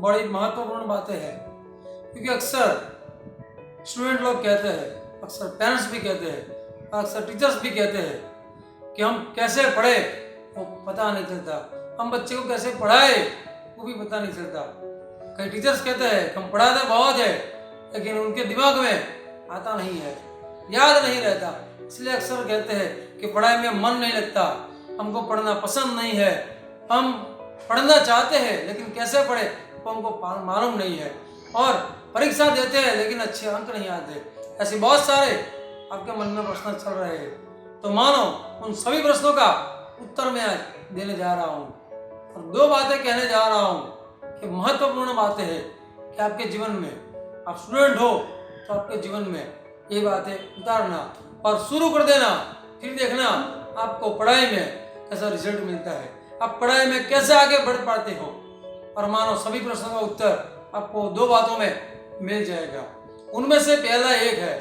बड़ी महत्वपूर्ण बातें हैं, क्योंकि अक्सर स्टूडेंट लोग कहते हैं, अक्सर पेरेंट्स भी कहते हैं, अक्सर टीचर्स भी कहते हैं कि हम कैसे पढ़े वो पता नहीं चलता, हम बच्चे को कैसे पढ़ाए वो भी पता नहीं चलता। कई टीचर्स कहते हैं हम पढ़ाते बहुत है, लेकिन उनके दिमाग में आता नहीं है, याद नहीं रहता। इसलिए अक्सर कहते हैं कि पढ़ाई में मन नहीं लगता, हमको पढ़ना पसंद नहीं है, हम पढ़ना चाहते हैं लेकिन कैसे पढ़े वो हमको मालूम नहीं है, और परीक्षा देते हैं लेकिन अच्छे अंक नहीं आते। ऐसे बहुत सारे आपके मन में प्रश्न चल रहे हैं, तो मानो उन सभी प्रश्नों का उत्तर मैं आज देने जा रहा हूँ, और दो बातें कहने जा रहा हूँ कि महत्वपूर्ण बातें हैं कि आपके जीवन में, आप स्टूडेंट हो तो आपके जीवन में ये बातें उतारना और शुरू कर देना, फिर देखना आपको पढ़ाई में कैसा रिजल्ट मिलता है, आप पढ़ाई में कैसे आगे बढ़ पाते हो, और मानो सभी प्रश्नों का उत्तर आपको दो बातों में मिल जाएगा। उनमें से पहला एक है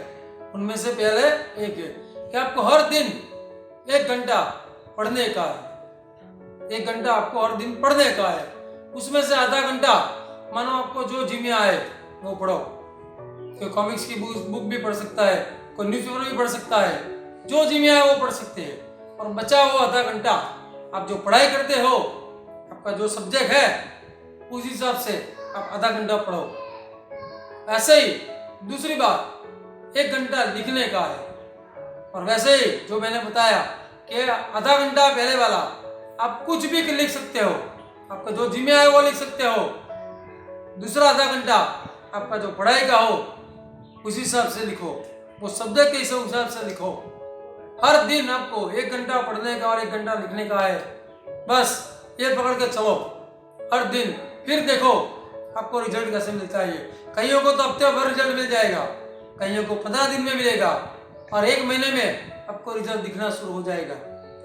कि आपको हर दिन 1 घंटा पढ़ने का है, 1 घंटा आपको हर दिन पढ़ने का है। उसमें से आधा घंटा मानो आपको जो जी में आए वो पढ़ो। कोई कॉमिक्स की बुक भी पढ़ सकता है, कोई न्यूज़पेपर भी पढ़ सकता है, जो जी में आए वो पढ़ सकते हैं, और बचा हुआ आधा घंटा आप जो पढ़ाई करते हो, आपका जो सब्जेक्ट है उस हिसाब से आप आधा घंटा पढ़ो। ऐसे ही दूसरी बात 1 घंटा लिखने का है, और वैसे ही जो मैंने बताया कि आधा घंटा पहले वाला आप कुछ भी लिख सकते हो, आपका जो जिम्मे है वो लिख सकते हो। दूसरा आधा घंटा आपका जो पढ़ाई का हो उस हिसाब से लिखो, वो सब्जेक्ट के हिसाब से लिखो। हर दिन आपको 1 घंटा पढ़ने का और 1 घंटा लिखने का है, बस ये पकड़ के चलो हर दिन, फिर देखो आपको रिजल्ट कैसे मिलता है। कईयों को तो हफ्ते भर रिजल्ट मिल जाएगा, कईयों को 15 दिन में मिलेगा, और 1 महीने में आपको रिजल्ट दिखना शुरू हो जाएगा।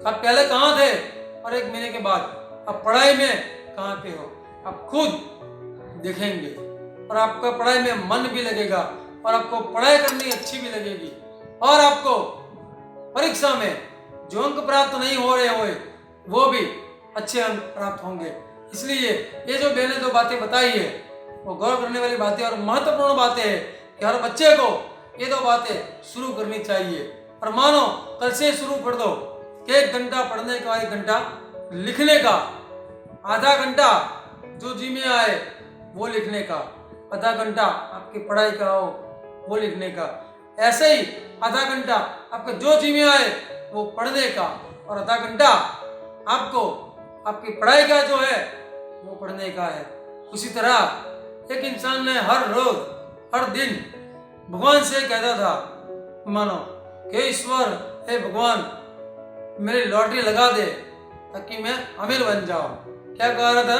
आप पहले कहाँ थे और 1 महीने के बाद आप पढ़ाई में कहाँ पे हो, आप खुद देखेंगे, और आपका पढ़ाई में मन भी लगेगा, और आपको पढ़ाई करनी अच्छी भी लगेगी, और आपको परीक्षा में जो अंक प्राप्त नहीं हो रहे होए वो भी अच्छे अंक प्राप्त होंगे। इसलिए ये जो मैंने 2 बातें बताई है वो गौर करने वाली बातें और महत्वपूर्ण बातें हैं कि हर बच्चे को ये 2 बातें शुरू करनी चाहिए। और मानो कल से शुरू कर दो कि 1 घंटा पढ़ने का, 1 घंटा लिखने का, आधा घंटा जो जी में आए वो लिखने का, आधा घंटा आपकी पढ़ाई का हो वो लिखने का। ऐसे ही आधा घंटा आपके जो जी में आए वो पढ़ने का, और आधा घंटा आपको आपकी पढ़ाई का जो है वो पढ़ने का है। उसी तरह एक इंसान ने हर रोज हर दिन भगवान से कहता था, मानो कि ईश्वर हे भगवान मेरी लॉटरी लगा दे ताकि मैं अमीर बन जाऊं। क्या कह रहा था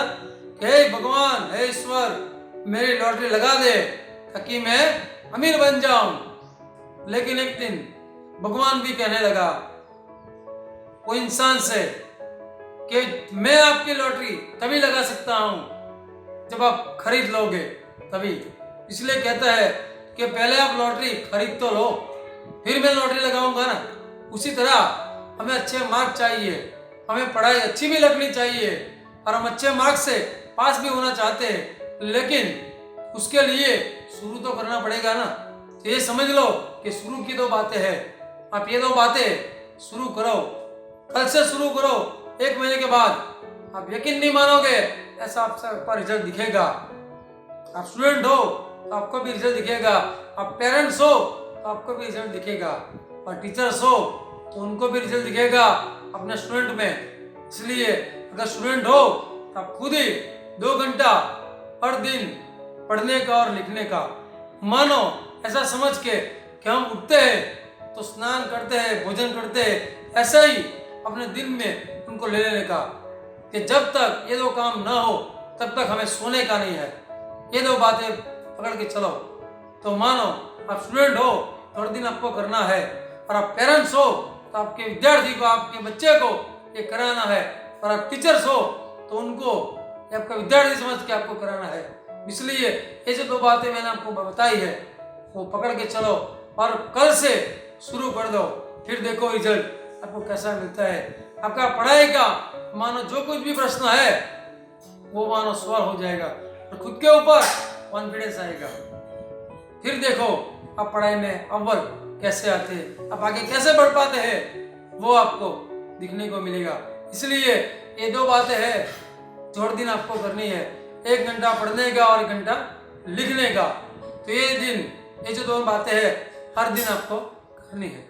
कि हे भगवान हे ईश्वर मेरी लॉटरी लगा दे ताकि मैं अमीर बन जाऊं। लेकिन एक दिन भगवान भी कहने लगा वो इंसान से कि मैं आपकी लॉटरी तभी लगा सकता हूं जब आप खरीद लोगे तभी। इसलिए कहता है कि पहले आप लॉटरी खरीद तो लो फिर मैं लॉटरी लगाऊंगा ना। उसी तरह हमें अच्छे मार्क चाहिए, हमें पढ़ाई अच्छी भी लगनी चाहिए, और हम अच्छे मार्क्स से पास भी होना चाहते हैं, लेकिन उसके लिए शुरू तो करना पड़ेगा ना। तो ये समझ लो कि शुरू की 2 बातें हैं, आप ये 2 बातें शुरू करो, कल से शुरू करो। 1 महीने के बाद आप यकीन नहीं मानोगे ऐसा आपका रिजल्ट दिखेगा। आप स्टूडेंट हो तो आपको भी रिजल्ट दिखेगा, आप पेरेंट्स हो तो आपको भी रिजल्ट दिखेगा, और टीचर्स हो तो उनको भी रिजल्ट दिखेगा अपने स्टूडेंट में। इसलिए अगर स्टूडेंट हो तो आप खुद ही 2 घंटा हर दिन पढ़ने का और लिखने का। मानो ऐसा समझ के कि हम उठते हैं तो स्नान करते हैं, भोजन करते हैं, ऐसा ही अपने दिन में उनको ले लेने का कि जब तक ये 2 काम ना हो तब तक हमें सोने का नहीं है। ये 2 बातें पकड़ के चलो तो मानो आप स्टूडेंट हो तो हर दिन आपको करना है, और आप पेरेंट्स हो तो आपके विद्यार्थी को, आपके बच्चे को ये कराना है, और आप टीचर्स हो तो उनको आपका विद्यार्थी समझ के आपको कराना है। इसलिए ये जो 2 बातें मैंने आपको बताई है वो पकड़ के चलो, और कल से शुरू कर दो, फिर देखो रिजल्ट आपको कैसा मिलता है। आपका पढ़ाई का मानो जो कुछ भी प्रश्न है वो मानो सॉल्व हो जाएगा। और खुद के ऊपर कॉन्फिडेंस आएगा। फिर देखो आप पढ़ाई में अव्वल कैसे आते हैं, आप आगे कैसे बढ़ पाते हैं, वो आपको दिखने को मिलेगा। इसलिए ये दो बातें हैं जो हर दिन आपको करनी है, 1 घंटा पढ़ने का और 1 घंटा लिखने का। तो ये जो दो बातें हैं हर दिन आपको करनी है।